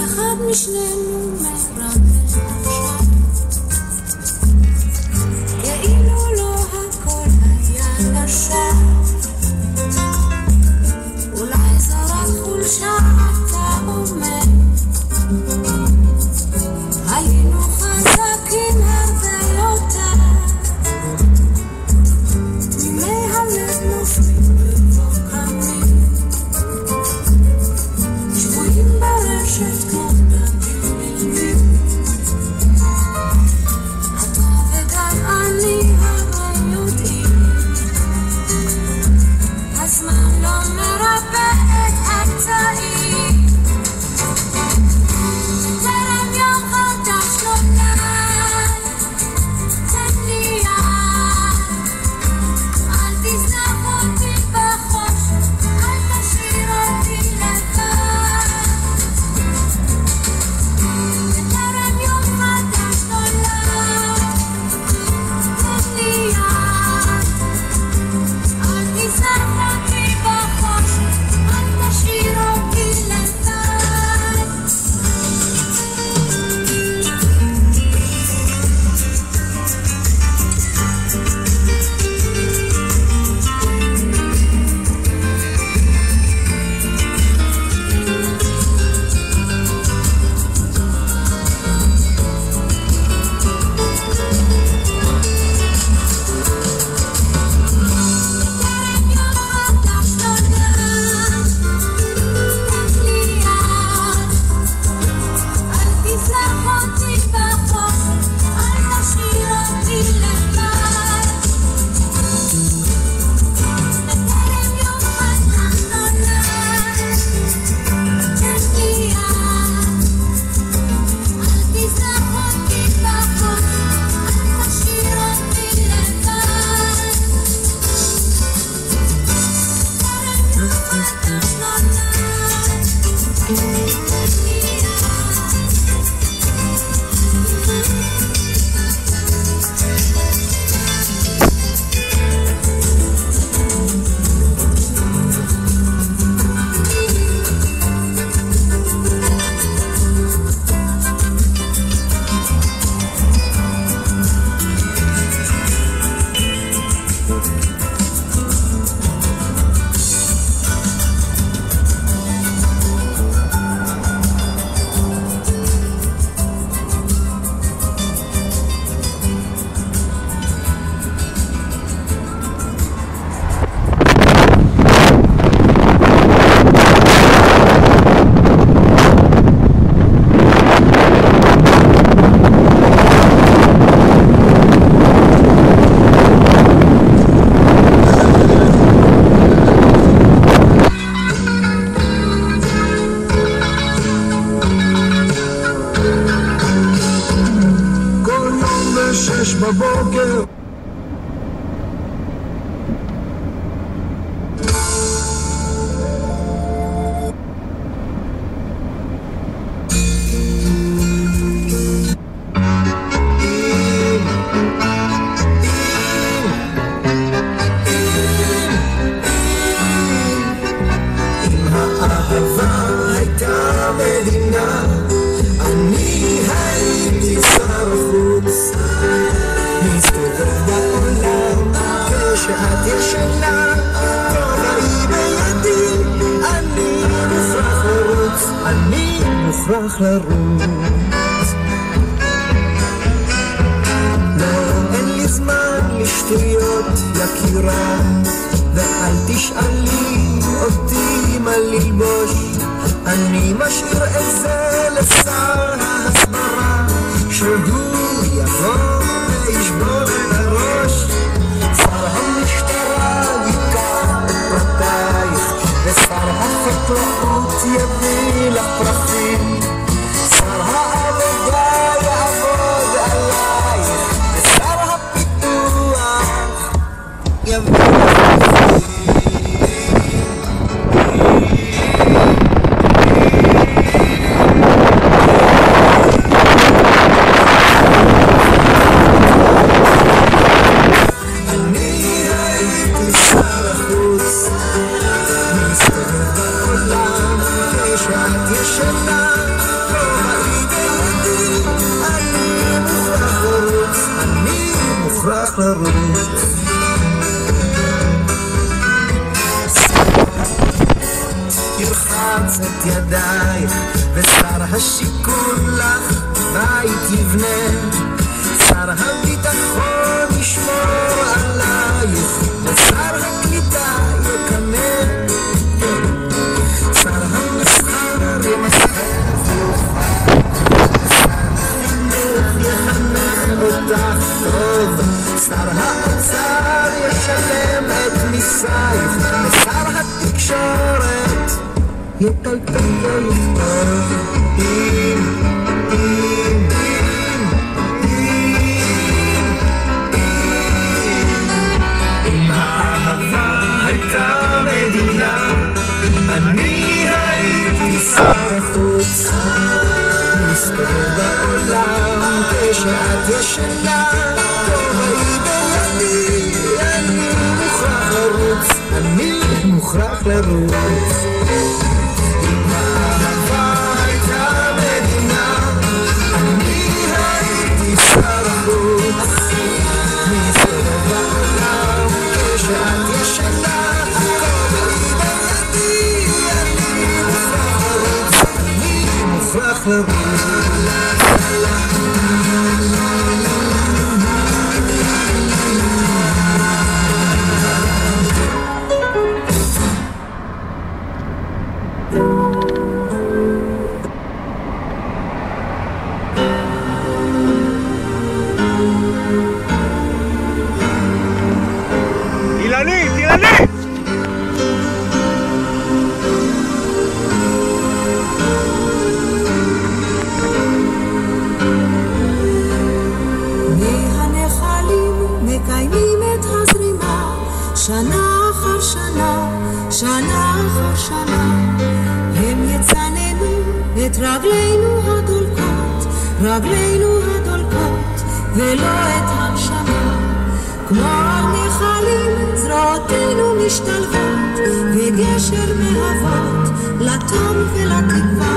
אחד משנינו מרמל עכשיו, כאילו לא הכל היה לשווא. אולי זו רק חולשה, אתה אומר, היינו חזקים הרבה יותר. תמימי הלב נופלים ובוקמים, שבויים ברשת כמו דמים. אתה וגם אני הרי יודעים, הזמן לא מרפא את הפצעים. בטרם יום חדש נולד, תן לי יד, אל תזנח אותי בחושך, אל תשאיר אותי לבד. בטרם יום חדש נולד, תן לי יד, אל תזנח אותי בחושך, אל תשאיר אותי לבד. בבוקר שאת ישנה, תבואי בידי, אני מוכרח לרוץ, אני מוכרח לרוץ. לא, אין לי זמן לשטויות, יקירה, ואל תשאלי אותי מה ללבוש, אני משאיר את זה לשר ההסברה, שהוא יבוא וישבור את הראש. המשטרה ייקח את פרטייך, ושר החקלאות יביא לך פרחים, שר העבודה יעבוד עלייך, ושר הפיתוח יביא לך פרחים. מוכרח לרוץ. תלחץ את ידייך ושר השיכון לך בית יבנה, שר הביטחון ישמור עלייך ושר הקליטה יקנה, שר המסחר ימסחר ויוכל, שר החינוך יחנן אותך טוב, שר האוצר ישלם את מיסייך ושר התקשורת יטלטל ויכתוב. אם האהבה הייתה מדינה, אני הייתי שר החוץ, מסתובב בעולם כשאת ישנה, תבואי בידי, אני מוכרח לרוץ, אני מוכרח לרוץ. אם האהבה הייתה מדינה, אני הייתי שר החוץ, מסתובב בעולם כשאת ישנה, תבואי בידי, אני מוכרח לרוץ, אני מוכרח לרוץ. שנה אחר שנה, שנה אחר שנה, הם יצננו את רגלינו הדולקות, רגלינו הדולקות, ולא את הנשמה. כמו על נחלים זרועותינו משתלבות, וגשר מהוות לטוב ולתקווה.